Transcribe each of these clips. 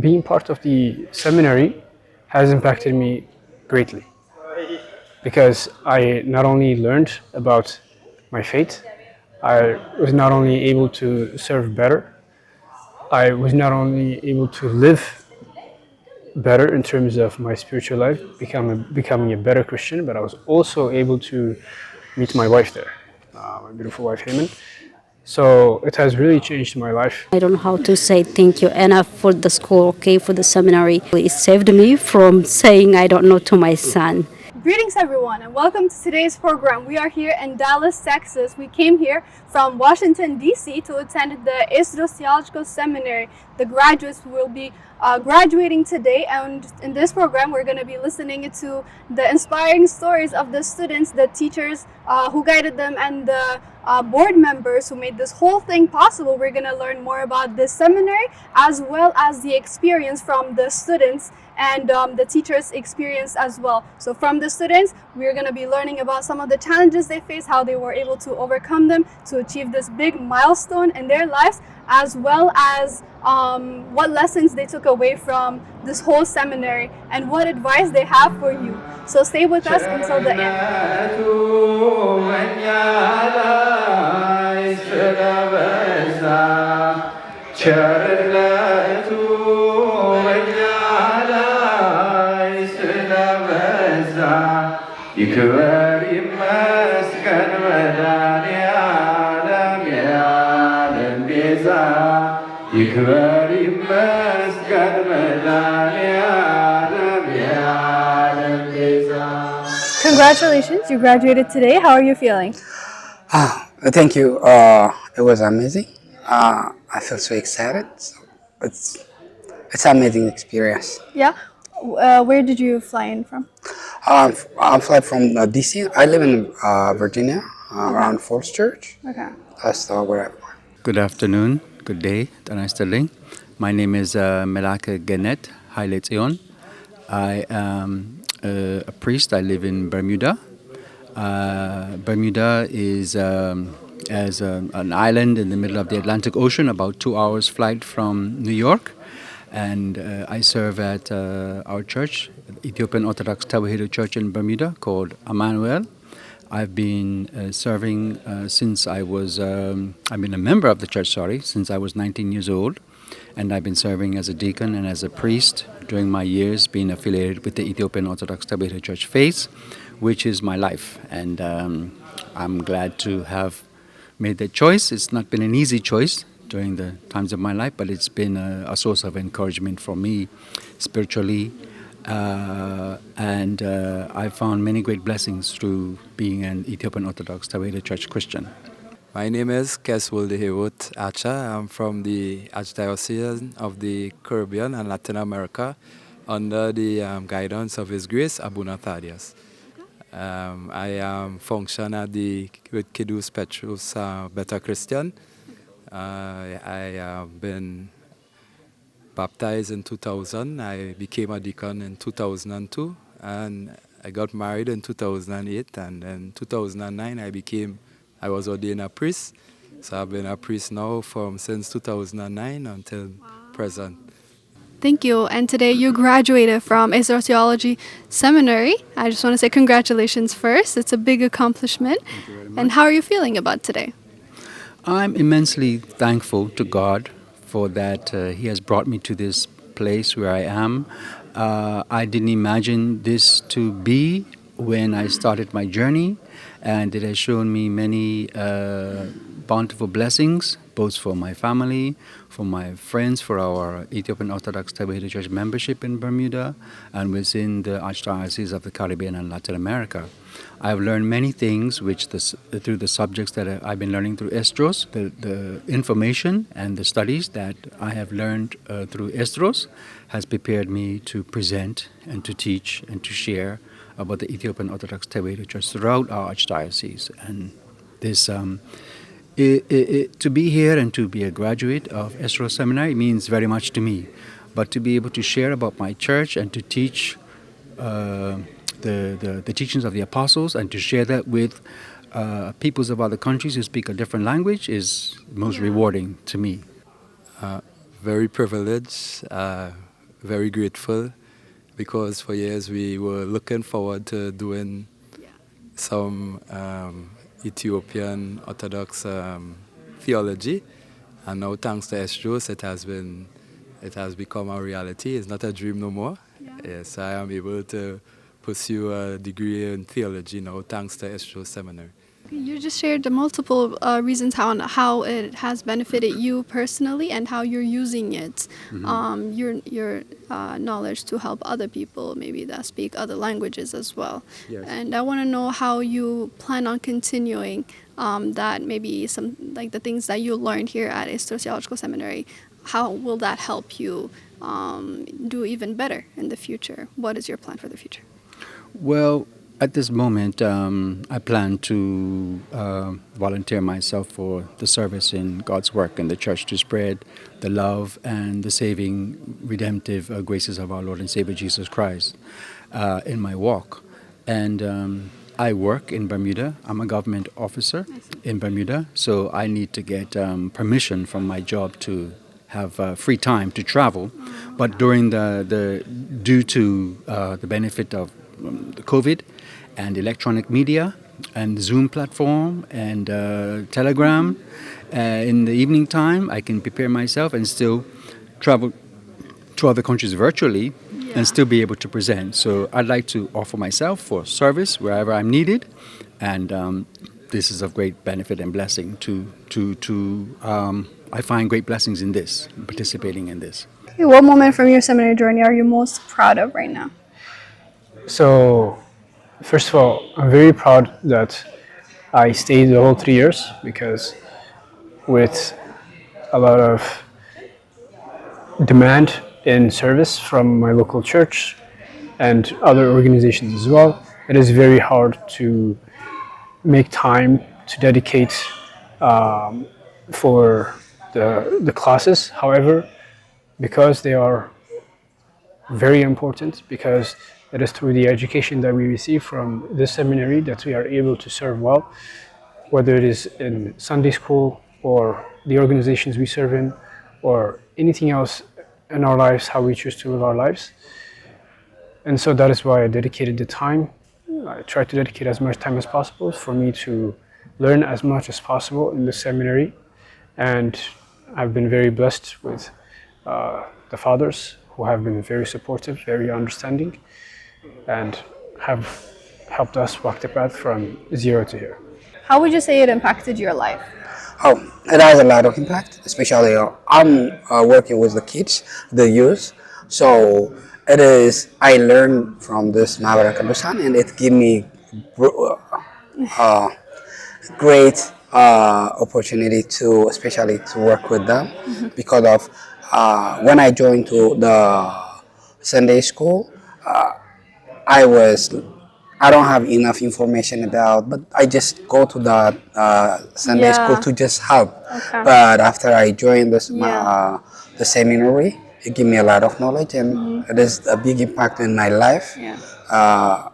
being part of the seminary has impacted me greatly because I not only learned about my faith, I was not only able to serve better, I was not only able to live better in terms of my spiritual life, becoming a better Christian, but I was also able to meet my wife there, my beautiful wife, Heyman. So it has really changed my life. I don't know how to say thank you enough for the school, okay, for the seminary. It saved me from saying I don't know to my son. Greetings everyone and welcome to today's program. We are here in Dallas, Texas. We came here from Washington, D.C. to attend the Esdros Theological Seminary. The graduates will be graduating today, and in this program we're going to be listening to the inspiring stories of the students, the teachers who guided them, and the board members who made this whole thing possible. We're going to learn more about this seminary as well as the experience from the students and the teachers' experience as well. So from the students, we're going to be learning about some of the challenges they face, how they were able to overcome them to achieve this big milestone in their lives, as well as what lessons they took away from this whole seminary and what advice they have for you. So stay with us until the end. ይክበር ይመስገን መድኃኔዓለም የዓለም ቤዛ ይክበር ይመስገን መድኃኔዓለም የዓለም ቤዛ. Congratulations, you graduated today. How are you feeling? Thank you. It was amazing. I feel so excited. So it's an amazing experience. Yeah. Where did you fly in from? I'm flying from DC. I live in Virginia, around Falls Church. Okay. That's where I'm from. Good afternoon, good day, Tanai Sterling. My name is Melake Genet Haile Tzion. I am a priest. I live in Bermuda. Bermuda is an island in the middle of the Atlantic Ocean, about 2 hours flight from New York. And I serve at our church, Ethiopian Orthodox Tewahedo Church in Bermuda, called Emmanuel. I've been serving since I've been a member of the church, since I was 19 years old. And I've been serving as a deacon and as a priest during my years being affiliated with the Ethiopian Orthodox Tewahedo Church faith, which is my life. And I'm glad to have made that choice. It's not been an easy choice during the times of my life, but it's been a source of encouragement for me spiritually, and I found many great blessings through being an Ethiopian Orthodox Tewahedo Church Christian. My name is Keswul Dehewut Acha. I'm from the Archdiocese of the Caribbean and Latin America under the guidance of His Grace Abuna Thaddeus. I function at with Kidus Petrus Better Christian. I have been baptized in 2000. I became a deacon in 2002, and I got married in 2008. And in 2009, I was ordained a priest. So I've been a priest now since 2009 until present. Thank you. And today you graduated from Esdros Theology Seminary. I just want to say congratulations first. It's a big accomplishment. Thank you very much. And how are you feeling about today? I'm immensely thankful to God for that He has brought me to this place where I am. I didn't imagine this to be when I started my journey, and it has shown me many bountiful blessings, both for my family, for my friends, for our Ethiopian Orthodox Tewahedo Church membership in Bermuda, and within the Archdiocese of the Caribbean and Latin America. I've learned many things through the subjects that I've been learning through Esdros. The information and the studies that I have learned through Esdros has prepared me to present and to teach and to share about the Ethiopian Orthodox Tewahedo Church throughout our Archdiocese. And this, to be here and to be a graduate of Esdros Seminary means very much to me. But to be able to share about my church and to teach the teachings of the apostles and to share that with peoples of other countries who speak a different language is most rewarding to me. very privileged, very grateful, because for years we were looking forward to doing some Ethiopian Orthodox theology, and now thanks to Esdros, it has become a reality. It's not a dream no more. Yes, I am able to pursue a degree in theology now thanks to Esdros Seminary. You just shared the multiple reasons how it has benefited you personally and how you're using it, your knowledge to help other people, maybe that speak other languages as well. Yes. And I want to know how you plan on continuing that, maybe some like the things that you learned here at Esdros Theological Seminary. How will that help you do even better in the future? What is your plan for the future? Well, at this moment, I plan to volunteer myself for the service in God's work in the church to spread the love and the saving, redemptive graces of our Lord and Savior Jesus Christ in my walk. And I work in Bermuda. I'm a government officer in Bermuda, so I need to get permission from my job to have free time to travel. But during due to the benefit of the COVID and electronic media and Zoom platform and Telegram, in the evening time I can prepare myself and still travel to other countries virtually and still be able to present. So I'd like to offer myself for service wherever I'm needed, and this is of great benefit and blessing I find great blessings in this, participating in this. Okay, what moment from your seminary journey are you most proud of right now? So, first of all, I'm very proud that I stayed the whole 3 years, because with a lot of demand in service from my local church and other organizations as well, it is very hard to make time to dedicate for the classes. However, because they are very important, because it is through the education that we receive from this seminary that we are able to serve well, whether it is in Sunday school or the organizations we serve in or anything else in our lives, how we choose to live our lives. And so that is why I dedicated the time. I try to dedicate as much time as possible for me to learn as much as possible in the seminary. And I've been very blessed with the fathers who have been very supportive, very understanding, and have helped us walk the path from zero to here. How would you say it impacted your life? Oh, it has a lot of impact, especially I'm working with the kids, the youth. So it is, I learned from this Mahabara Kadusan, and it gave me great opportunity to, especially to work with them, because of when I joined to the Sunday school, I don't have enough information about, but I just go to the Sunday school to just help. Okay. But after I joined this the seminary, it gave me a lot of knowledge, and it is a big impact in my life.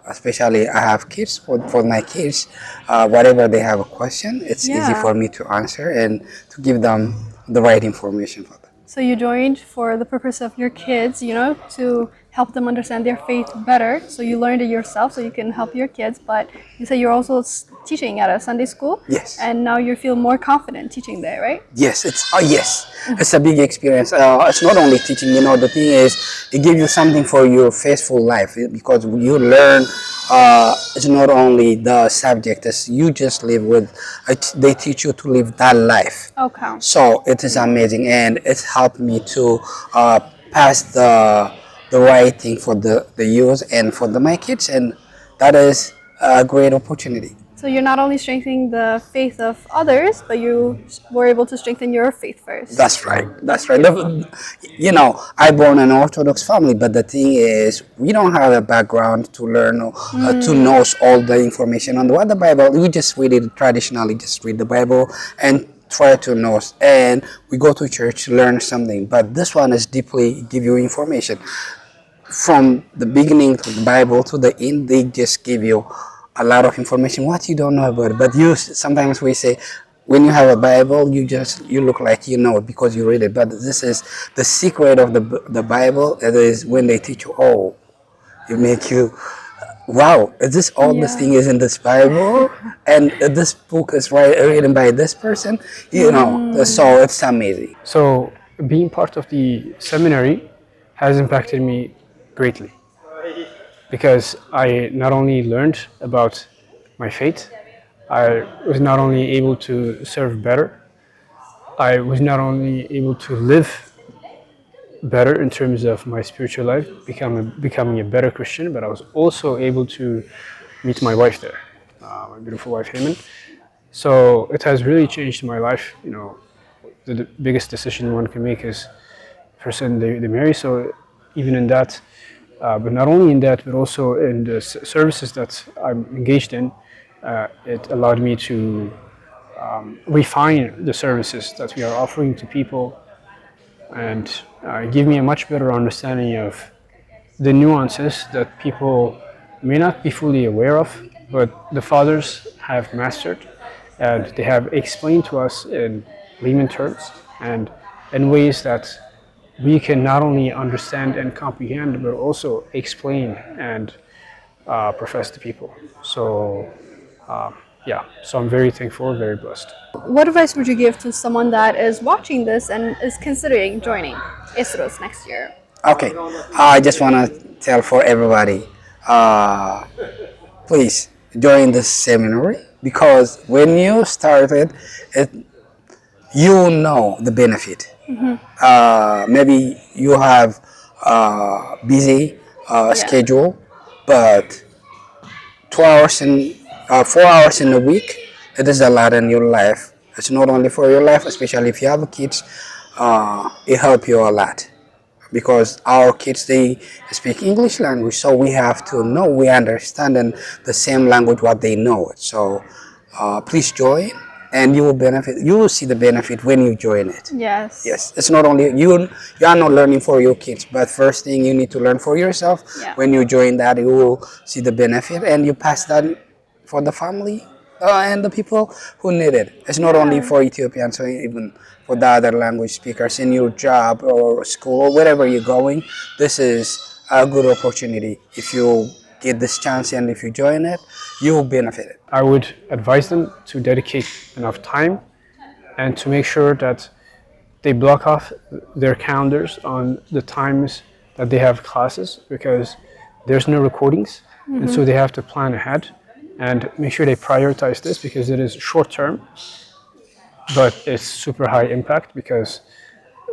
Especially I have kids. For my kids, whatever they have a question, it's easy for me to answer and to give them the right information for them. So you joined for the purpose of your kids, to help them understand their faith better. So you learned it yourself so you can help your kids, but you say you're also teaching at a Sunday school? Yes. And now you feel more confident teaching there, right? Yes, it's a big experience. It's not only teaching, the thing is, it gives you something for your faithful life, because you learn, it's not only the subject, it's you just live with, they teach you to live that life. Okay. So it is amazing, and it's helped me to pass the right thing for the youth and for my kids, and that is a great opportunity. So you're not only strengthening the faith of others, but you were able to strengthen your faith first. That's right. I born in an Orthodox family, but the thing is, we don't have a background to learn to know all the information on the Bible. We just read it traditionally, just read the Bible and try to know. And we go to church to learn something. But this one is deeply give you information. From the beginning to the Bible to the end, they just give you a lot of information what you don't know about it. But sometimes we say, when you have a Bible, you look like you know it because you read it. But this is the secret of the Bible. It is when they teach you, oh, it make you, wow, is this all this Yeah. thing is in this Bible, and this book is written by this person. You know, so it's amazing. So being part of the seminary has impacted me greatly because I not only learned about my faith, I was not only able to serve better, I was not only able to live better in terms of my spiritual life, becoming a better Christian, but I was also able to meet my wife there, my beautiful wife, Heyman. So it has really changed my life. You know, the biggest decision one can make is the person they marry. So even in that, but not only in that, but also in the services that I'm engaged in, it allowed me to refine the services that we are offering to people and give me a much better understanding of the nuances that people may not be fully aware of, but the fathers have mastered and they have explained to us in layman terms and in ways that we can not only understand and comprehend, but also explain and profess to people. So, yeah, so I'm very thankful, very blessed. What advice would you give to someone that is watching this and is considering joining Esdros next year? Okay, I just want to tell for everybody, uh, please join this seminary because when you started, it you know the benefit. Maybe you have busy schedule, but 2 hours in 4 hours in a week, it is a lot in your life. It's not only for your life, especially if you have kids. It help you a lot because our kids they speak English language, so we have to know we understand in the same language what they know. So please join, and you will benefit. You will see the benefit when you join it. Yes. Yes, it's not only you. You are not learning for your kids, but first thing you need to learn for yourself. Yeah. When you join that, you will see the benefit, and you pass that for the family and the people who need it. It's not only for Ethiopians, so even for the other language speakers in your job or school or wherever you're going. This is a good opportunity. If you get this chance and if you join it, you will benefit it. I would advise them to dedicate enough time and to make sure that they block off their calendars on the times that they have classes because there's no recordings, and so they have to plan ahead and make sure they prioritize this because it is short term, but it's super high impact because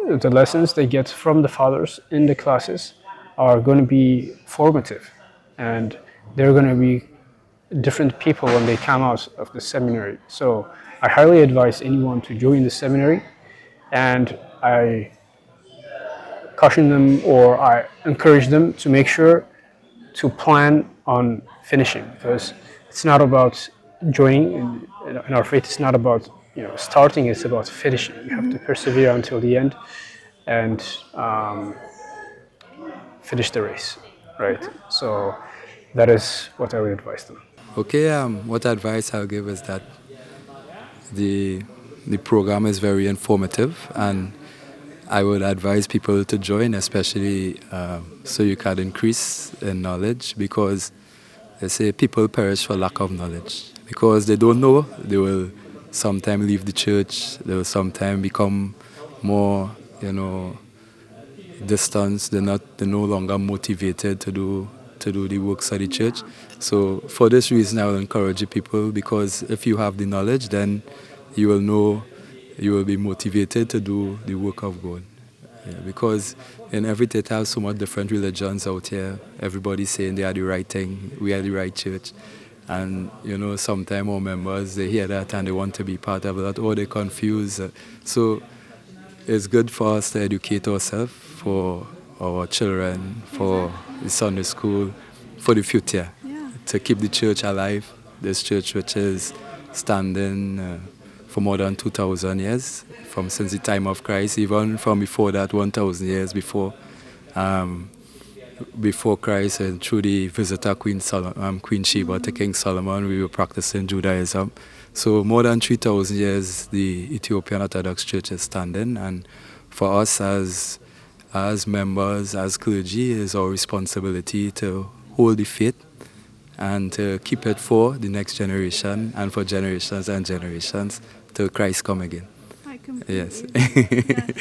the lessons they get from the fathers in the classes are going to be formative and they're going to be different people when they come out of the seminary. So I highly advise anyone to join the seminary, and I caution them or I encourage them to make sure to plan on finishing because it's not about joining in our faith. It's not about starting. It's about finishing. You have to persevere until the end and finish the race, right? So that is what I would advise them. Okay, what advice I'll give is that the program is very informative, and I would advise people to join, especially so you can increase in knowledge, because they say people perish for lack of knowledge. Because they don't know, they will sometime leave the church, they will sometime become more, distance. They're no longer motivated to do the works of the church. So for this reason, I will encourage the people, because if you have the knowledge, then you will know, you will be motivated to do the work of God. Yeah, because in every state, have so much different religions out here. Everybody's saying they are the right thing, we are the right church. And sometimes our members, they hear that and they want to be part of that, or they're confused. So it's good for us to educate ourselves, for our children, for the Sunday school, for the future, to keep the church alive. This church which is standing for more than 2,000 years, since the time of Christ, even from before that, 1,000 years before. before Christ and through the visitor Queen Sheba to King Solomon, we were practicing Judaism. So more than 3,000 years, the Ethiopian Orthodox Church is standing, and for us as members, as clergy, it is our responsibility to hold the faith and to keep it for the next generation and for generations and generations till Christ come again. I completely Yes. yes.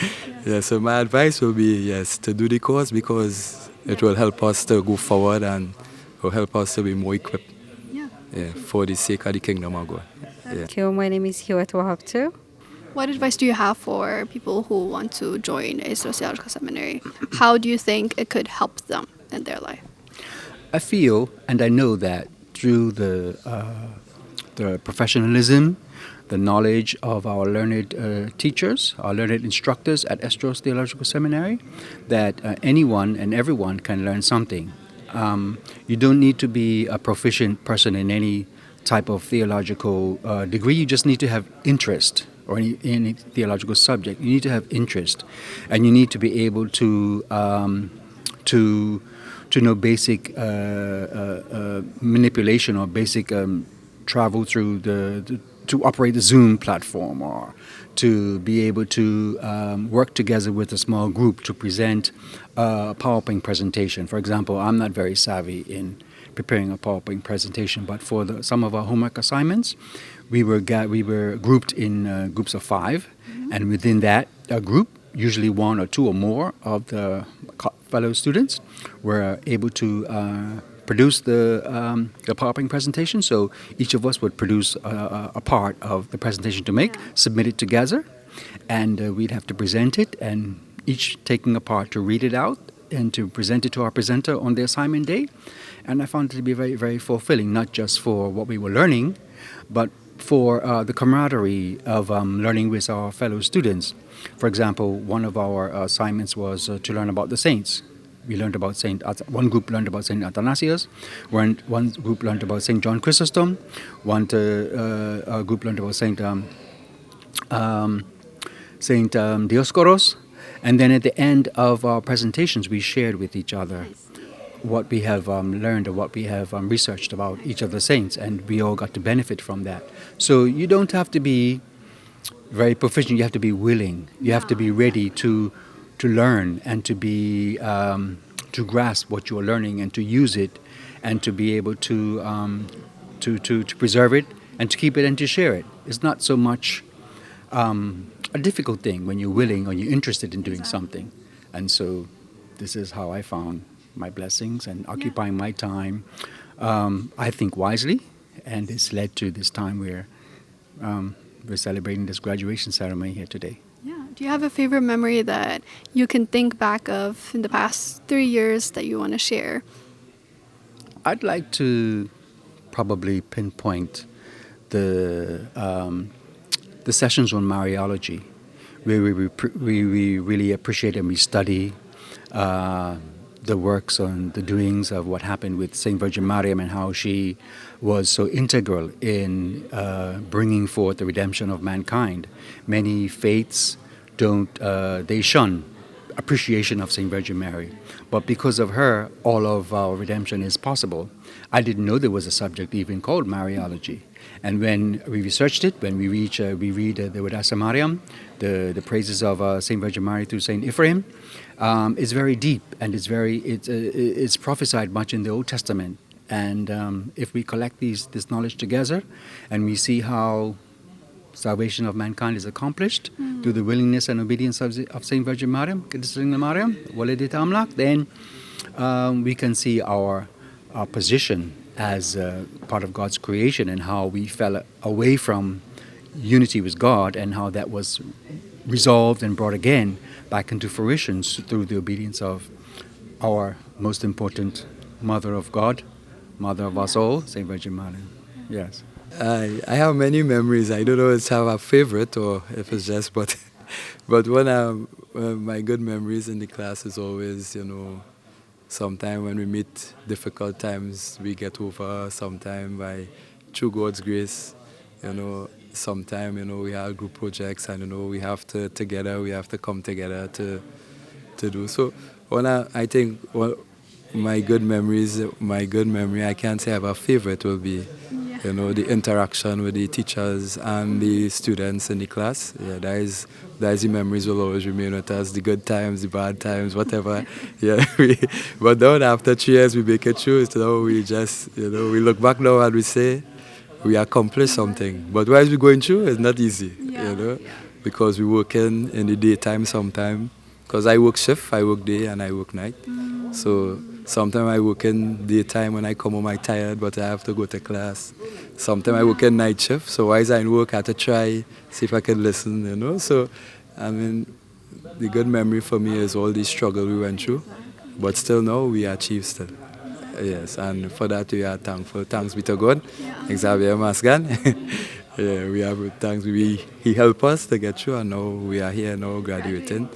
Yeah, so my advice will be, yes, to do the course because it will help us to go forward and will help us to be more equipped, Yeah. for the sake of the kingdom of God. Yeah. Thank you. My name is Hiwat Wahab too. What advice do you have for people who want to join Esdros Theological Seminary? How do you think it could help them in their life? I feel and I know that through the professionalism, the knowledge of our learned teachers, our learned instructors at Esdros Theological Seminary, that anyone and everyone can learn something. You don't need to be a proficient person in any type of theological degree. You just need to have interest, or any theological subject. You need to have interest, and you need to be able to know basic manipulation or basic travel through to operate the Zoom platform, or to be able to work together with a small group to present a PowerPoint presentation. For example, I'm not very savvy in preparing a PowerPoint presentation, but for some of our homework assignments, we were grouped in groups of 5, and within that group, usually 1 or 2 or more of the fellow students were able to produce the PowerPoint presentation. So each of us would produce a part of the presentation to make, submit it together, and we'd have to present it, and each taking a part to read it out and to present it to our presenter on the assignment day. And I found it to be very, very fulfilling, not just for what we were learning, but for the camaraderie of learning with our fellow students. For example, one of our assignments was to learn about the saints. We learned about one group learned about Saint Athanasius, one group learned about Saint John Chrysostom, one group learned about Saint Dioscoros, and then at the end of our presentations, we shared with each other what we have learned or what we have researched about each of the saints, and we all got to benefit from that. So you don't have to be very proficient, you have to be willing, you have to be ready to learn and to be to grasp what you are learning and to use it and to be able to preserve it and to keep it and to share it. It's not so much a difficult thing when you're willing or you're interested in doing something. And so this is how I found my blessings and occupying my time, I think wisely, and it's led to this time where we're celebrating this graduation ceremony here today. Yeah. Do you have a favorite memory that you can think back of in the past 3 years that you want to share? I'd like to probably pinpoint the sessions on Mariology, where we really appreciate and we study the works on the doings of what happened with Saint Virgin Mariam and how she was so integral in bringing forth the redemption of mankind. Many faiths they shun appreciation of Saint Virgin Mary, but because of her, all of our redemption is possible. I didn't know there was a subject even called Mariology. And when we researched it, when we read the Vedasa Mariam, the praises of Saint Virgin Mary through Saint Ephraim, it's very deep and it's prophesied much in the Old Testament. And if we collect this knowledge together, and we see how salvation of mankind is accomplished through the willingness and obedience of Saint Virgin Mariam, then we can see our position as part of God's creation and how we fell away from unity with God and how that was resolved and brought again back into fruition through the obedience of our most important Mother of God, Mother of us all, Saint Virgin Mary. Yes. I have many memories. I don't know if I have a favorite or if it's just, but one of my good memories in the class is always, sometime when we meet difficult times, we get over sometime by, through God's grace, sometime, we have group projects and, we have to come together to do. So I think my good memory, I can't say I have a favorite will be, you know, the interaction with the teachers and the students in the class. Yeah, that is the memories will always remain with us, the good times, the bad times, whatever. Yeah, but then after 3 years we make it through, so we just, you know, we look back now and we say, we accomplished something. But while we're going through, it's not easy, you know, because we work in the daytime sometime. Because I work shift, I work day and I work night. So sometimes I work in daytime when I come home I'm tired, but I have to go to class. Sometimes I work in night shift, so while I in work, I have to try, see if I can listen, you know. So, I mean, the good memory for me is all the struggle we went through. But still now, we achieve still. Yes, and for that we are thankful. Thanks be to God. Xavier Masgan. Yeah, we have thanks. He helped us to get through, and now we are here now graduating.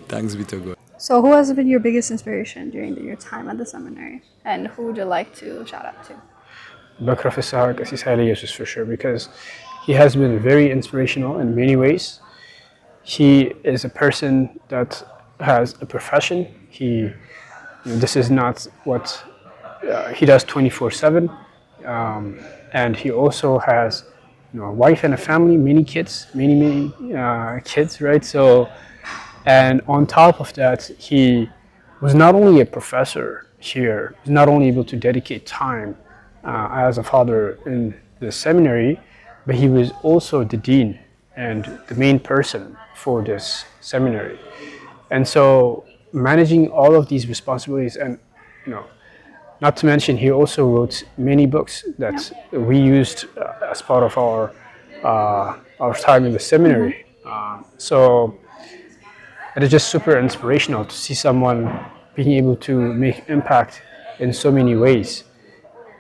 Thanks be to God. So, who has been your biggest inspiration during your time at the seminary, and who would you like to shout out to? Professor Cassis Jesus for sure, because he has been very inspirational in many ways. He is a person that has a profession. This is not what he does 24/7, and he also has, a wife and a family, many kids, many kids, right? So, and on top of that, he was not only a professor here, he's not only able to dedicate time as a father in the seminary, but he was also the dean and the main person for this seminary. And so managing all of these responsibilities, and not to mention he also wrote many books that we used as part of our time in the seminary. So it is just super inspirational to see someone being able to make impact in so many ways.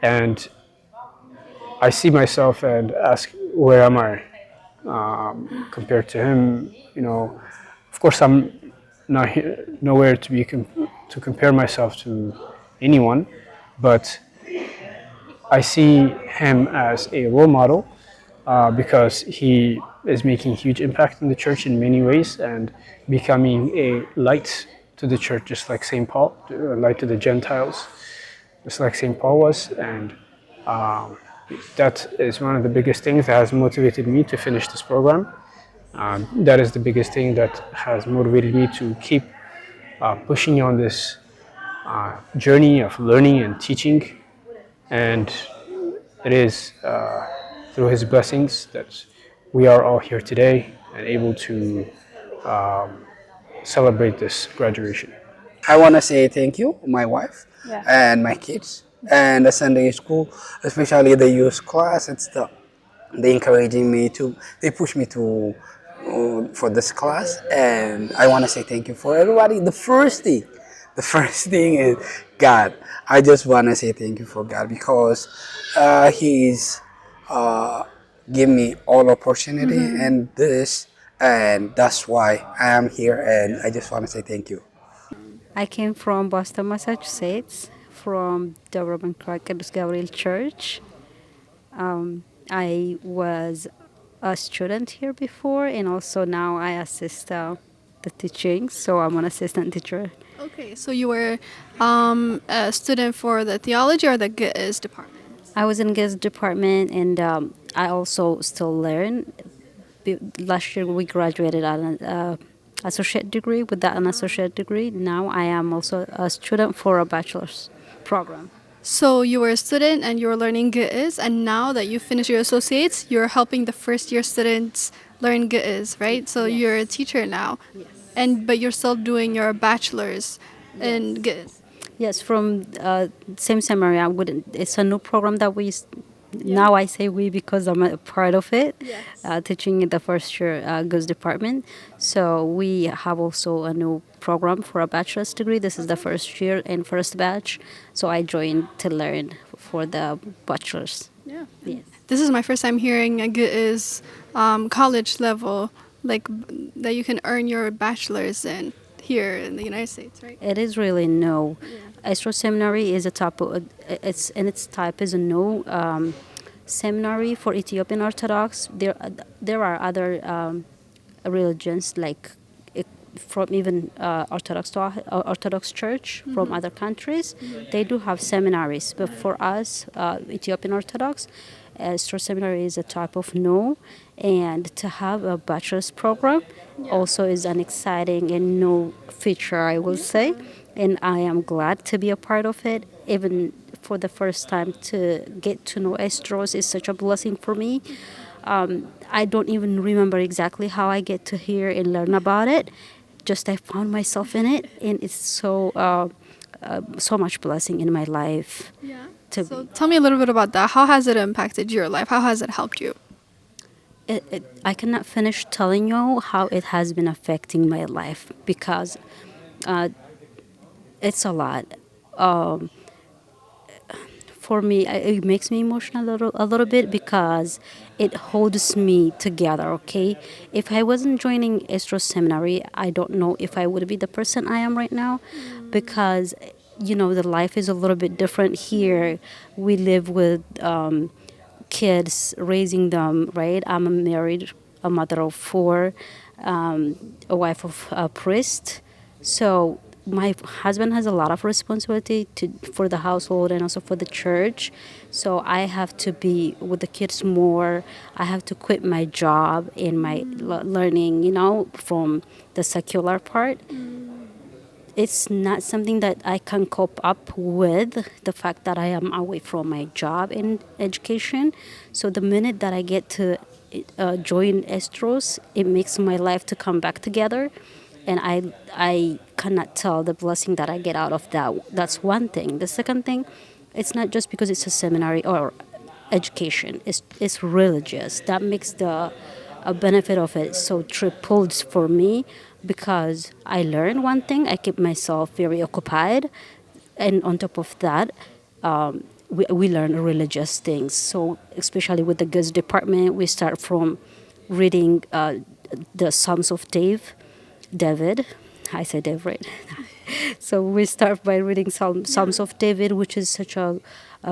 And I see myself and ask, where am I compared to him? Of course, I'm not here, nowhere to be to compare myself to anyone, but I see him as a role model because he is making huge impact in the church in many ways and becoming a light to the church, just like St. Paul, a light to the Gentiles, just like St. Paul was. And that is one of the biggest things that has motivated me to finish this program. That is the biggest thing that has motivated me to keep pushing on this journey of learning and teaching. And it is through his blessings that we are all here today and able to celebrate this graduation. I want to say thank you, my wife and my kids, and the Sunday school, especially the youth class. They encouraging me to, they push me to for this class, and I want to say thank you for everybody. The first thing is God. I just want to say thank you for God because He's give me all opportunity and that's why I am here, and I just want to say thank you. I came from Boston, Massachusetts, from the Roman Catholic Gabriel Church. I was a student here before, and also now I assist the teaching, so I'm an assistant teacher. Okay, so you were a student for the theology or the GIS department? I was in GIS department, and I also still learn. Last year we graduated at an associate degree. With that, an associate degree. Now I am also a student for a bachelor's program. So you were a student and you were learning GIS, and now that you finish your associates, you're helping the first year students learn GIS, right? So you're a teacher now, but you're still doing your bachelor's in GIS. Yes, from same seminary. It's a new program that we. Now I say we because I'm a part of it, teaching in the first year GIS department. So we have also a new program for a bachelor's degree. This is the first year and first batch. So I joined to learn for the bachelor's. Yeah. Yes. This is my first time hearing a GIS college level, like that you can earn your bachelor's in here in the United States, right? It is really new. Esdros Seminary is a type of, it's in its type is a new seminary for Ethiopian Orthodox. There are other religions like from even Orthodox Church from other countries. They do have seminaries, but for us, Ethiopian Orthodox, Esdros Seminary is a type of no, and to have a bachelor's program also is an exciting and new feature, I will say, and I am glad to be a part of it. Even for the first time to get to know Esdros is such a blessing for me. I don't even remember exactly how I get to hear and learn about it. Just I found myself in it, and it's so much blessing in my life. Yeah. To So tell me a little bit about that. How has it impacted your life? How has it helped you? I cannot finish telling you how it has been affecting my life because it's a lot. For me, it makes me emotional a little bit because it holds me together, okay? If I wasn't joining Esdros Seminary, I don't know if I would be the person I am right now because, the life is a little bit different here. We live with kids, raising them, right? I'm married, a mother of four, a wife of a priest. So my husband has a lot of responsibility for the household and also for the church. So I have to be with the kids more. I have to quit my job and my learning, from the secular part. It's not something that I can cope up with, the fact that I am away from my job and education. So the minute that I get to join Estros, it makes my life to come back together. And I cannot tell the blessing that I get out of that. That's one thing. The second thing, it's not just because it's a seminary or education. It's religious. That makes the a benefit of it so tripled for me because I learn one thing, I keep myself very occupied, and on top of that, we learn religious things. So especially with the goods department, we start from reading the Psalms of David. I say David. So we start by reading Psalms of David, which is such a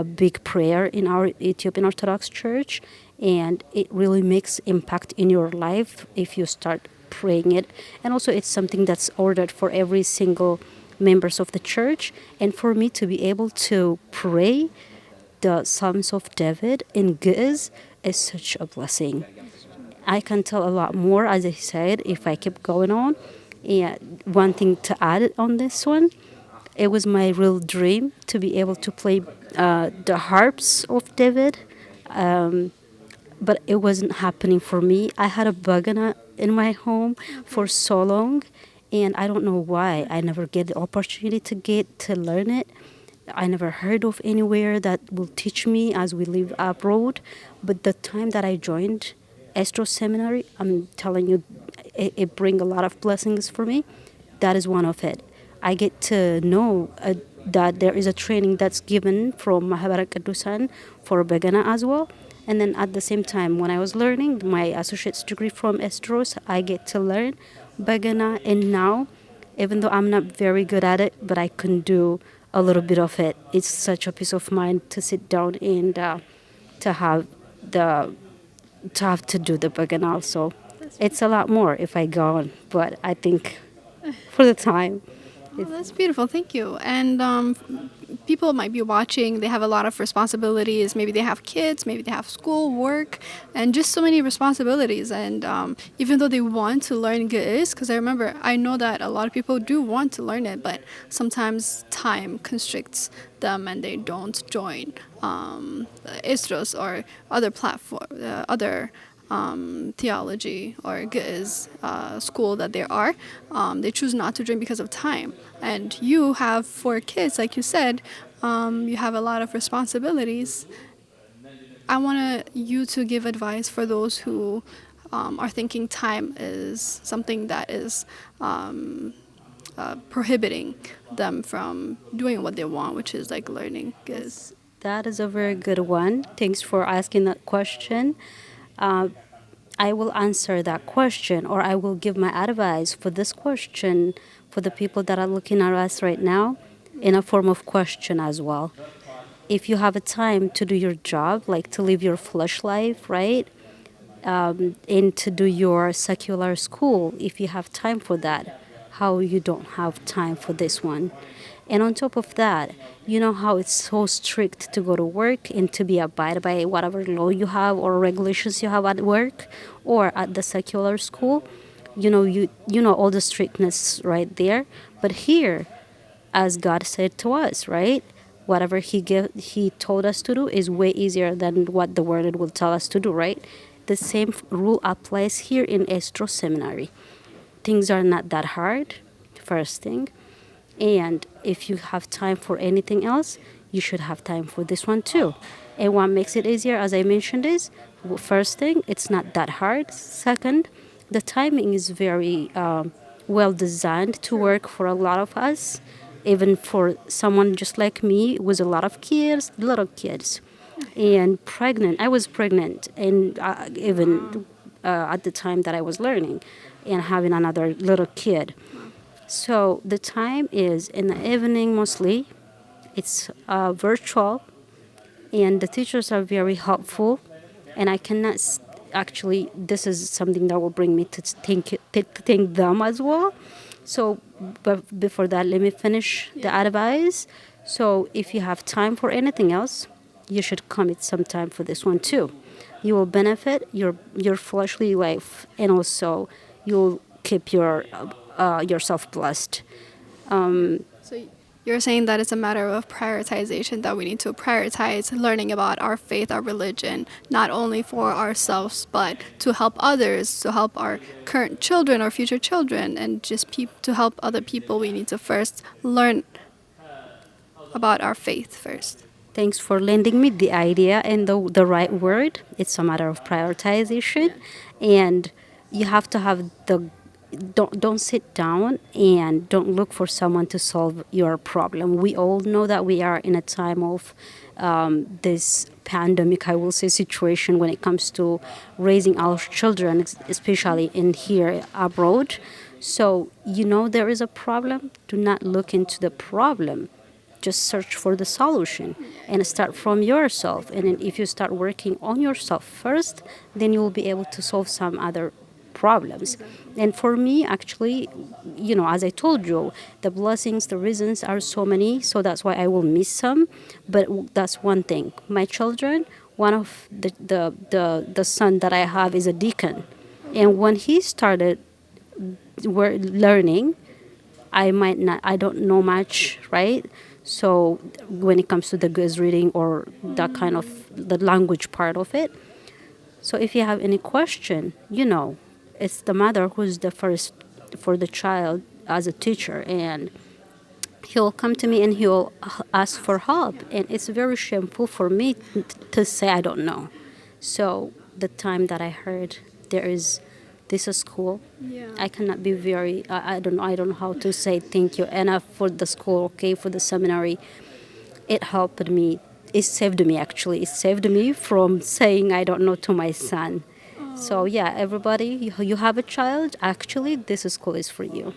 big prayer in our Ethiopian Orthodox Church, and it really makes impact in your life if you start praying it. And also it's something that's ordered for every single members of the church, and for me to be able to pray the Psalms of David in Ge'ez is such a blessing. I can tell a lot more, as I said, if I keep going on. And one thing to add on this one, it was my real dream to be able to play the harps of David, but it wasn't happening for me. I had a bagana in my home for so long, and I don't know why. I never get the opportunity to learn it. I never heard of anywhere that will teach me as we live abroad. But the time that I joined Esdros Seminary, I'm telling you, it brings a lot of blessings for me. That is one of it. I get to know that there is a training that's given from Mahabara Kadusan for Begana as well. And then at the same time, when I was learning my associate's degree from Esdros, I get to learn Begana. And now, even though I'm not very good at it, but I can do a little bit of it. It's such a peace of mind to sit down and to have the to have to do the Begana also. It's a lot more if I go on, but I think for the time. Oh, that's beautiful. Thank you. And people might be watching. They have a lot of responsibilities. Maybe they have kids. Maybe they have school, work, and just so many responsibilities. And even though they want to learn Ge'ez, because I know that a lot of people do want to learn it, but sometimes time constricts them and they don't join Esdros or other other theology or Ge'ez school that there are. They choose not to join because of time. And you have 4 kids, like you said. You have a lot of responsibilities. I want you to give advice for those who are thinking time is something that is prohibiting them from doing what they want, which is like learning Ge'ez. That is a very good one. Thanks for asking that question. I will answer that question, or I will give my advice for this question for the people that are looking at us right now in a form of question as well. If you have a time to do your job, like to live your flesh life, right? And to do your secular school, if you have time for that, how you don't have time for this one. And on top of that, you know how it's so strict to go to work and to be abided by whatever law you have or regulations you have at work or at the secular school. You know all the strictness right there. But here, as God said to us, right? Whatever He told us to do is way easier than what the Word will tell us to do, right? The same rule applies here in Esdros Seminary. Things are not that hard, first thing. And if you have time for anything else, you should have time for this one too. And what makes it easier, as I mentioned, is first thing, it's not that hard. Second, the timing is very well designed to work for a lot of us, even for someone just like me with a lot of kids, little kids, and pregnant. I was pregnant, and even at the time that I was learning, and having another little kid. So the time is in the evening mostly. It's virtual, and the teachers are very helpful. And I cannot actually. This is something that will bring me to thank them as well. So, but before that, let me finish the advice. So, if you have time for anything else, you should commit some time for this one too. You will benefit your fleshly life, and also you'll keep yourself blessed. So you're saying that it's a matter of prioritization, that we need to prioritize learning about our faith, our religion, not only for ourselves, but to help others, to help our current children or future children, and just to help other people. We need to first learn about our faith first. Thanks for lending me the idea and the right word. It's a matter of prioritization, and you have to have the don't sit down and don't look for someone to solve your problem. We all know that we are in a time of this pandemic, I will say, situation when it comes to raising our children, especially in here abroad. So there is a problem. Do not look into the problem. Just search for the solution and start from yourself. And then if you start working on yourself first, then you will be able to solve some other problems. And for me, actually, as I told you, the blessings, the reasons are so many, so that's why I will miss some. But that's one thing. My children, one of the son that I have is a deacon. And when he started learning, I don't know much, right? So when it comes to the goods reading or that kind of the language part of it. So if you have any question, it's the mother who's the first for the child as a teacher, and he'll come to me and he'll ask for help. And it's very shameful for me to say I don't know. So the time that I heard this is school, I cannot be very, I don't know how to say thank you enough for the school, okay, for the seminary. It helped me. It saved me, actually. It saved me from saying I don't know to my son. So yeah, everybody, you have a child, actually, this school is for you.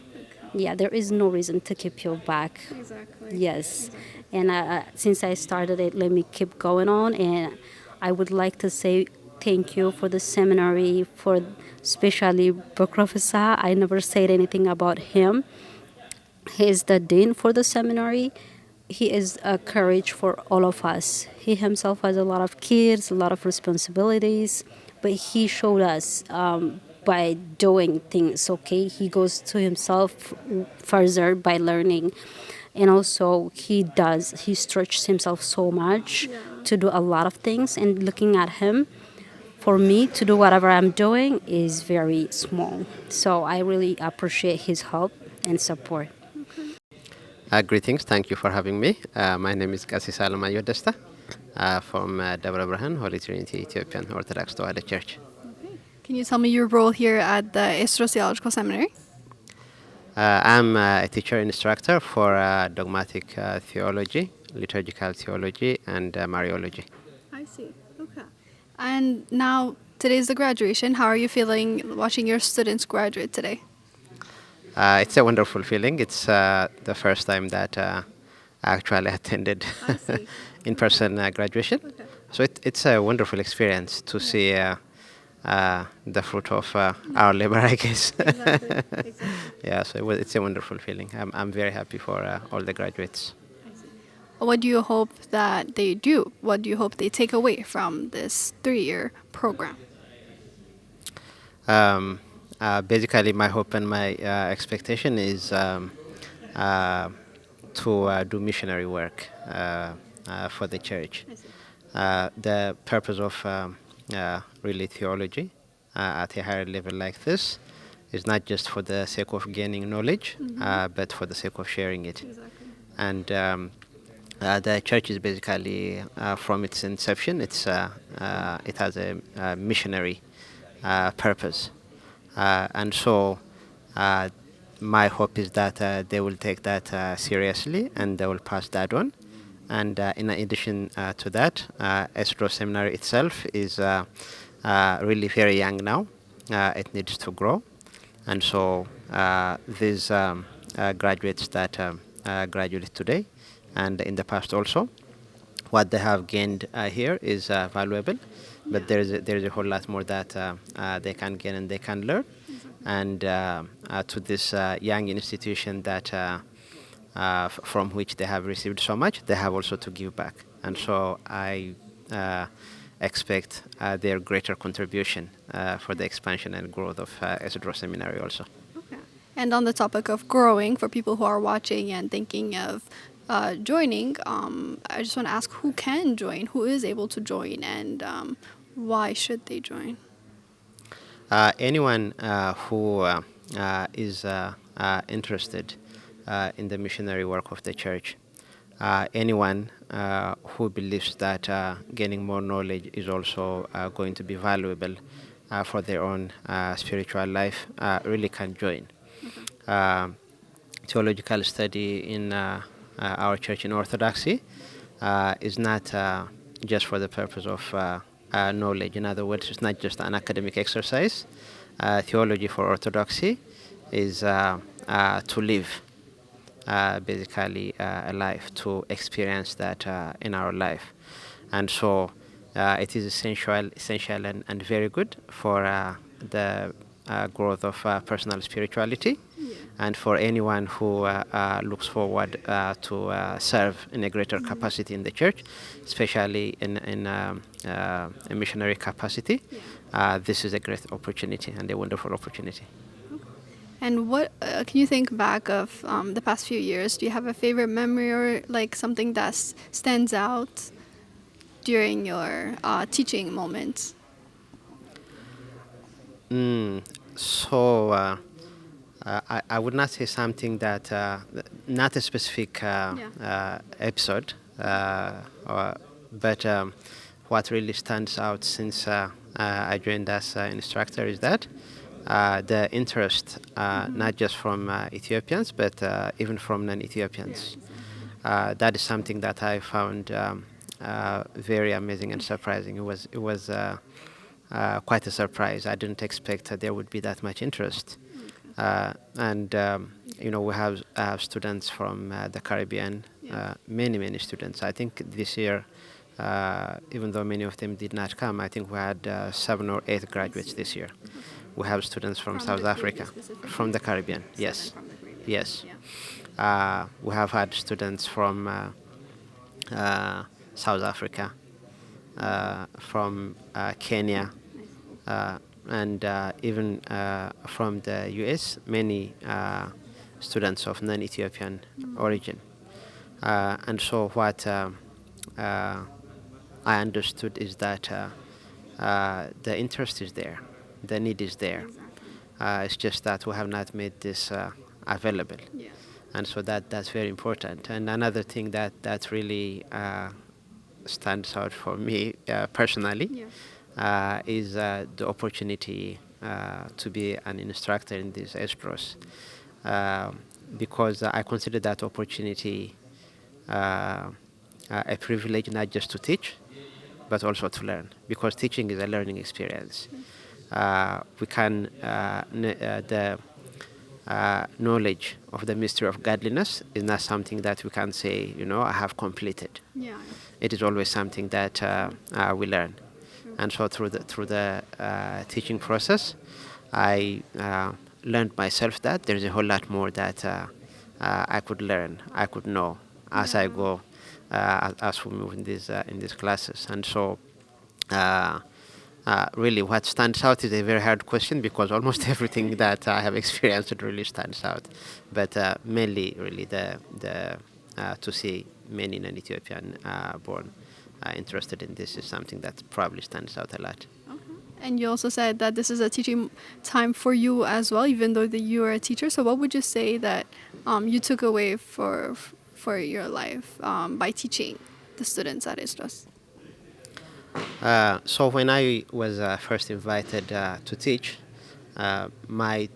Yeah, there is no reason to keep you back. Exactly. Yes. And since I started it, let me keep going on. And I would like to say thank you for the seminary, for especially Professor. I never said anything about him. He is the dean for the seminary. He is a courage for all of us. He himself has a lot of kids, a lot of responsibilities, but he showed us by doing things, okay? He goes to himself further by learning. And also he stretches himself so much to do a lot of things. And looking at him, for me to do whatever I'm doing is very small. So I really appreciate his help and support. Greetings, thank you for having me. My name is Qasi Salamayo Desta from Debre Birhan, Holy Trinity Ethiopian Orthodox Tewahedo Church. Okay. Can you tell me your role here at the Esdros Theological Seminary? I'm a teacher instructor for dogmatic theology, liturgical theology, and Mariology. I see. Okay. And now, today's the graduation. How are you feeling watching your students graduate today? It's a wonderful feeling. It's the first time that I actually attended in-person graduation. Okay. So it's a wonderful experience to see the fruit of our labor, I guess. Exactly. Yeah, so it's a wonderful feeling. I'm very happy for all the graduates. What do you hope that they do? What do you hope they take away from this 3-year program? Basically, my hope and my expectation is to do missionary work for the church. The purpose of really theology at a higher level like this is not just for the sake of gaining knowledge, but for the sake of sharing it. And the church is basically, from its inception, it has a missionary purpose. And so my hope is that they will take that seriously and they will pass that on. And in addition to that, Esdros Seminary itself is really very young now. It needs to grow. And so these graduates that graduated today and in the past also, what they have gained here is valuable, but there is a whole lot more that they can gain and they can learn. And to this young institution that from which they have received so much, they have also to give back. And so I expect their greater contribution for the expansion and growth of Esdros Seminary also. And on the topic of growing, for people who are watching and thinking of joining, I just want to ask who can join, who is able to join, and why should they join? Anyone who is interested in the missionary work of the church, anyone who believes that gaining more knowledge is also going to be valuable for their own spiritual life, really can join. Theological study in our church in Orthodoxy is not just for the purpose of knowledge. In other words, it's not just an academic exercise. Theology for Orthodoxy is to live basically a life, to experience that in our life. And so it is essential and very good for the growth of personal spirituality, and for anyone who looks forward to serve in a greater capacity in the church, especially in a missionary capacity. This is a great opportunity and a wonderful opportunity. And what can you think back of the past few years? Do you have a favorite memory or like something that stands out during your teaching moments? So I would not say something that, not a specific episode, but what really stands out since I joined as instructor is that the interest, not just from Ethiopians, but even from non-Ethiopians. That is something that I found very amazing and surprising. It was quite a surprise. I didn't expect that there would be that much interest. And we have students from the Caribbean, many students. I think this year, even though many of them did not come, I think we had 7 or 8 graduates this year. We have students from South Africa, from the Caribbean. Yes, yes. We have had students from South Africa, from Kenya, and even from the US, many students of non-Ethiopian origin. And so what I understood is that the interest is there, the need is there. It's just that we have not made this available. And so that's very important. And another thing that really stands out for me personally is the opportunity to be an instructor in this Esdros, because I consider that opportunity a privilege, not just to teach, but also to learn, because teaching is a learning experience. We can the knowledge of the mystery of godliness is not something that we can say, I have completed. It is always something that we learn. And so through the teaching process, I learned myself that there's a whole lot more that I could learn, I could know as I go, as we move in these classes. And so, really, what stands out is a very hard question because almost everything that I have experienced really stands out. But mainly, really, the to see many non-Ethiopian born interested in this is something that probably stands out a lot. And you also said that this is a teaching time for you as well, even though that you are a teacher. So what would you say that you took away for your life by teaching the students at Esdros? So when I was first invited to teach, my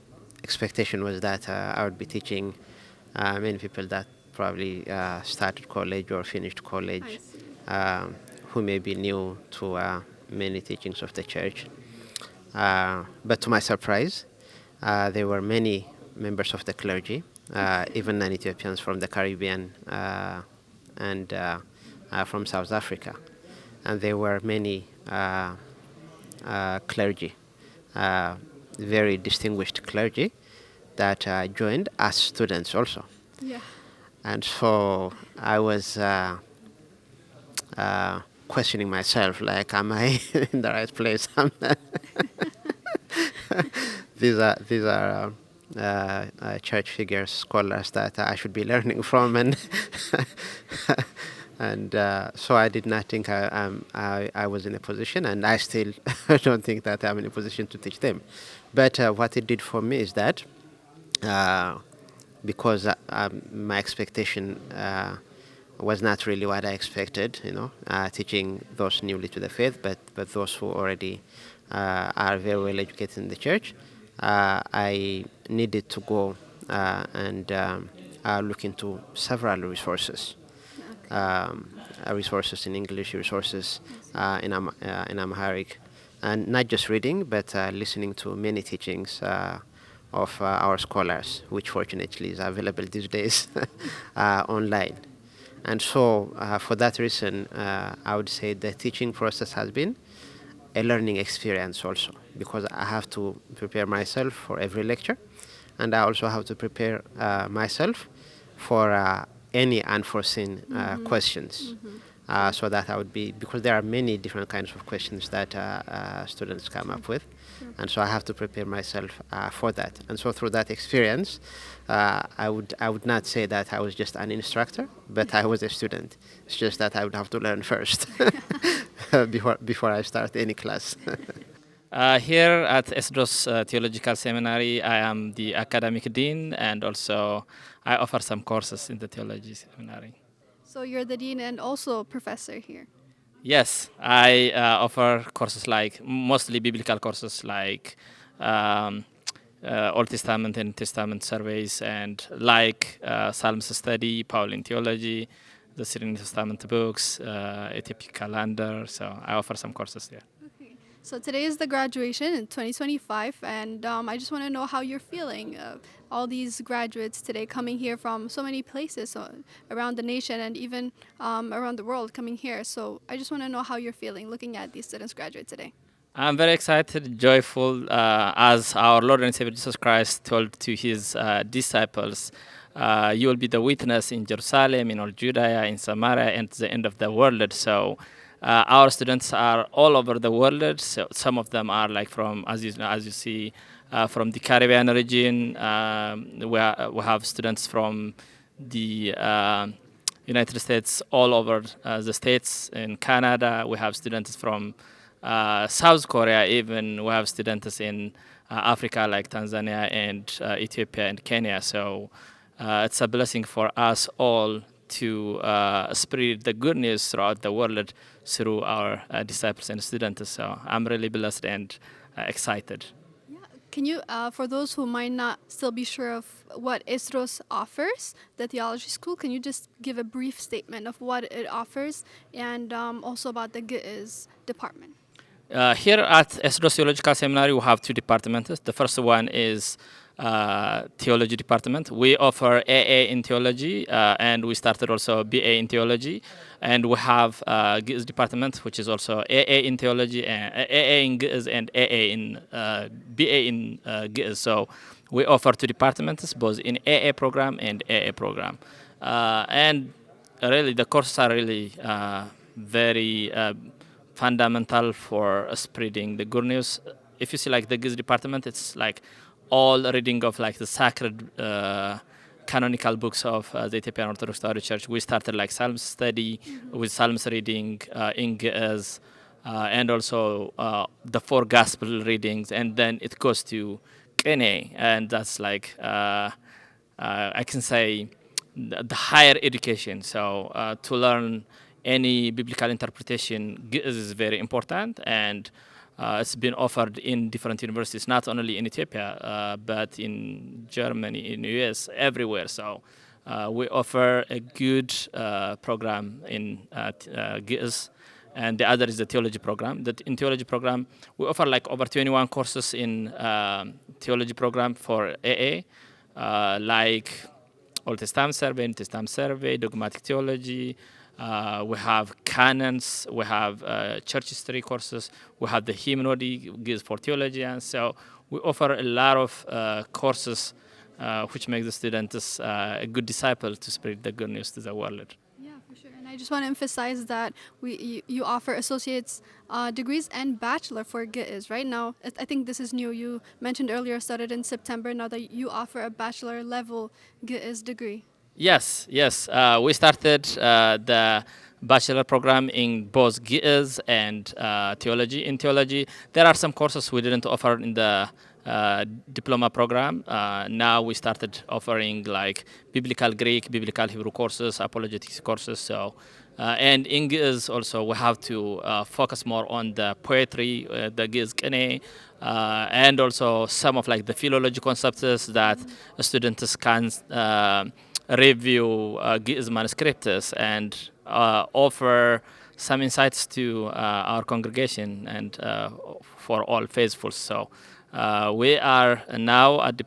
expectation was that I would be teaching many people that probably started college or finished college, who may be new to many teachings of the church. But to my surprise, there were many members of the clergy, even non-Ethiopians from the Caribbean and from South Africa. And there were many clergy, very distinguished clergy, that joined as students also. Yeah. And so I was questioning myself, like, am I in the right place? These are church figures, scholars that I should be learning from, and and so I did not think I was in a position, and I still don't think that I'm in a position to teach them. But what it did for me is that because my expectation was not really what I expected, teaching those newly to the faith, but those who already are very well educated in the church. I needed to go and look into several resources, resources in English, resources in Amharic, and not just reading, but listening to many teachings of our scholars, which fortunately is available these days online. And so, for that reason, I would say the teaching process has been a learning experience also, because I have to prepare myself for every lecture, and I also have to prepare myself for any unforeseen questions. So that I would be, because there are many different kinds of questions that students come up with, and so I have to prepare myself for that. And so through that experience, I would not say that I was just an instructor, but I was a student. It's just that I would have to learn first before I start any class. Here at Esdros Theological Seminary, I am the academic dean, and also I offer some courses in the theology seminary. So you're the dean and also professor here. Yes, I offer courses like mostly biblical courses like Old Testament and New Testament surveys, and like Psalms study, Pauline theology, the Syrian Testament books, Ethiopic calendar. So I offer some courses there. Okay. So today is the graduation in 2025, and I just want to know how you're feeling. All these graduates today coming here from so many places around the nation and even around the world coming here. So I just want to know how you're feeling looking at these students graduate today. I'm very excited, joyful, as our Lord and Savior Jesus Christ told to his disciples, you will be the witness in Jerusalem, in all Judea, in Samaria, and to the end of the world. So our students are all over the world. So some of them are like from, as you see, from the Caribbean region. We have students from the United States, all over the states. In Canada, we have students from South Korea, even we have students in Africa like Tanzania and Ethiopia and Kenya. So it's a blessing for us all to spread the good news throughout the world through our disciples and students. So I'm really blessed and excited. Can you, for those who might not still be sure of what Esdros offers, the theology school, can you just give a brief statement of what it offers and also about the Ge'ez department? Here at Esdros Theological Seminary, we have two departments. The first one is theology department. We offer AA in theology, and we started also BA in theology. And we have GIS department, which is also AA in theology, and AA in GIS, and AA in BA in GIS. So we offer two departments, both in AA program and AA program. And really, the courses are really very fundamental for spreading the good news. If you see like the GIS department, it's like all reading of like the sacred canonical books of the Ethiopian Orthodox Church. We started like Psalms study with Psalms reading in GIS, and also the four gospel readings, and then it goes to Kene, and that's like I can say the higher education. So to learn any biblical interpretation is very important, and it's been offered in different universities, not only in Ethiopia, but in Germany, in US, everywhere. So we offer a good program in GIS, and the other is the theology program. In theology program, we offer like over 21 courses in theology program for AA, like Old Testament survey, New Testament survey, dogmatic theology. We have canons. We have church history courses. We have the hymnody gives for theologians. So we offer a lot of courses, which make the students a good disciple to spread the good news to the world. Yeah, for sure. And I just want to emphasize that you offer associate's degrees and bachelor for GIS. Right now, I think this is new. You mentioned earlier started in September. Now that you offer a bachelor level GIS degree. Yes. We started the bachelor program in both GIS and theology. In theology, there are some courses we didn't offer in the diploma program. Now we started offering like biblical Greek, biblical Hebrew courses, apologetics courses. So, and in GIS also we have to focus more on the poetry, the GIS Kene, and also some of like the philology concepts that students can review GIS manuscripts and offer some insights to our congregation and for all faithful. So we are now at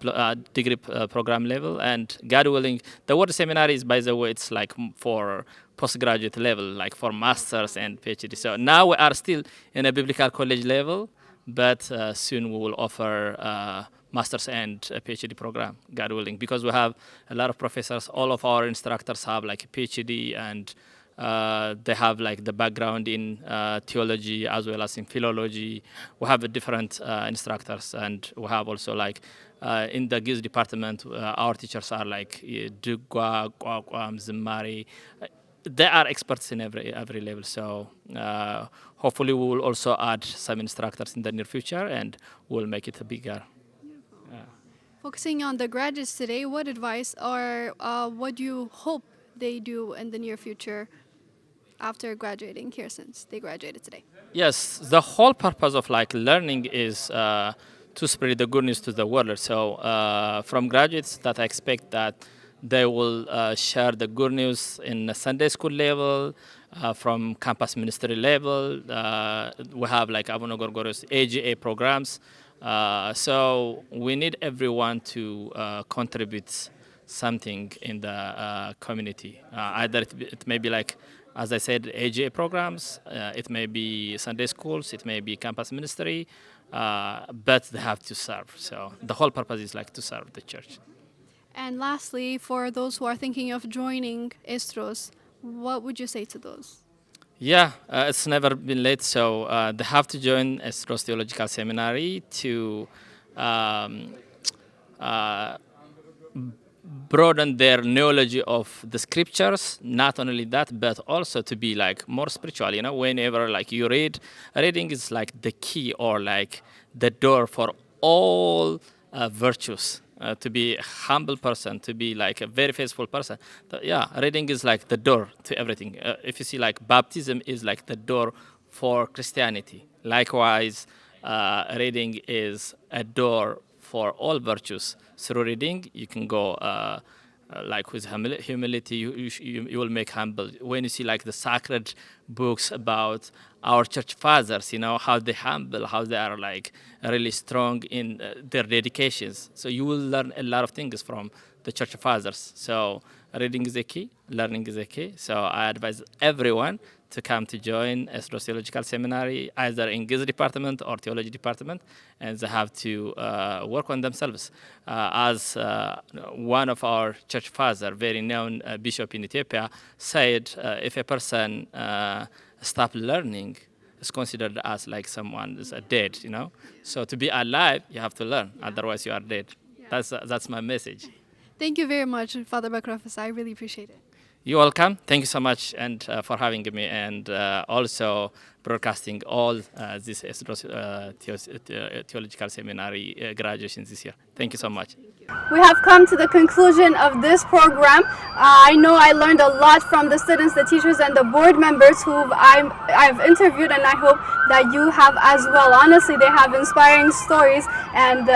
degree program level, and God willing, the word seminary is, by the way, it's like for postgraduate level, like for masters and PhD. So now we are still in a biblical college level, but soon we will offer master's and a PhD program, God willing, because we have a lot of professors. All of our instructors have like a PhD, and they have like the background in theology as well as in philology. We have different instructors, and we have also like in the GIS department, our teachers are like Dugwa, Kwakwam, Zimari. They are experts in every level. So hopefully we will also add some instructors in the near future, and we'll make it bigger. Focusing on the graduates today, what advice or what do you hope they do in the near future after graduating here, since they graduated today? Yes, the whole purpose of like learning is to spread the good news to the world. So from graduates, that I expect that they will share the good news in the Sunday school level, from campus ministry level. We have like Abono Gorgorio's AGA programs. So we need everyone to contribute something in the community. Either it may be like, as I said, AGA programs, it may be Sunday schools, it may be campus ministry, but they have to serve. So the whole purpose is like to serve the church. And lastly, for those who are thinking of joining Esdros, what would you say to those? Yeah, it's never been late, so they have to join Esdros Theological Seminary to broaden their knowledge of the scriptures. Not only that, but also to be like more spiritual. You know, whenever like you reading is like the key or like the door for all virtues. To be a humble person, to be like a very faithful person. Reading is like the door to everything. If you see, like baptism is like the door for Christianity. Likewise, reading is a door for all virtues. Through reading, you can go like with humility, you will make humble. When you see like the sacred books about our church fathers, how they humble, how they are like really strong in their dedications. So you will learn a lot of things from the church fathers. So reading is the key, learning is the key. So I advise everyone to come to join Esdros Theological Seminary, either in Giz department or theology department, and they have to work on themselves. As one of our church father, very known bishop in Ethiopia, said, if a person stop learning, is considered as like someone is dead, So to be alive, you have to learn, otherwise you are dead. Yeah. That's my message. Thank you very much, Father Bakrafas. I really appreciate it. You're welcome. Thank you so much and for having me, and also broadcasting all this Esdros Theological Seminary graduations this year. Thank you so much. We have come to the conclusion of this program. I know I learned a lot from the students, the teachers, and the board members who I've interviewed, and I hope that you have as well. Honestly, they have inspiring stories, and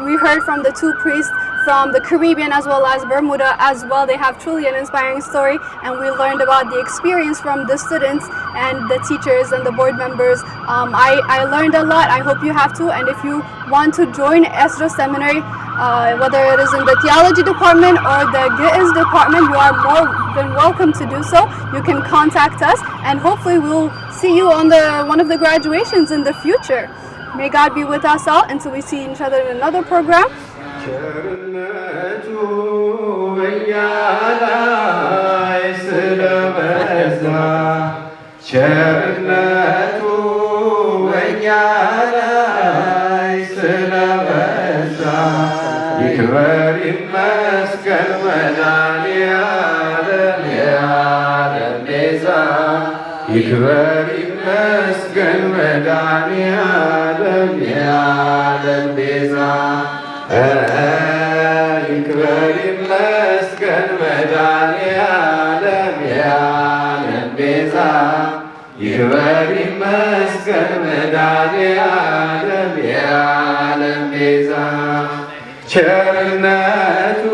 we heard from the two priests from the Caribbean as well as Bermuda as well. They have truly an inspiring story, and we learned about the experience from the students and the teachers and the board members. I learned a lot. I hope you have too. And if you want to join Esdros Seminary, whether it is in the theology department or the Ge'ez department, you are more than welcome to do so. You can contact us, and hopefully we'll see you on one of the graduations in the future. May God be with us all until we see each other in another program. ቸርነቱ በእኛ ላይ ስለበዛ ቸርነቱ በእኛ ላይ ስለበዛ ይክበር ይመስገን መድኃኔዓለም የዓለም ቤዛ ይክበር ይመስገን መድኃኔዓለም የዓለም ቤዛ ይክበር ይመስገን መድኃኔዓለም የዓለም ቤዛ ይክበር ይመስገን መድኃኔዓለም የዓለም ቤዛ ቸርነቱ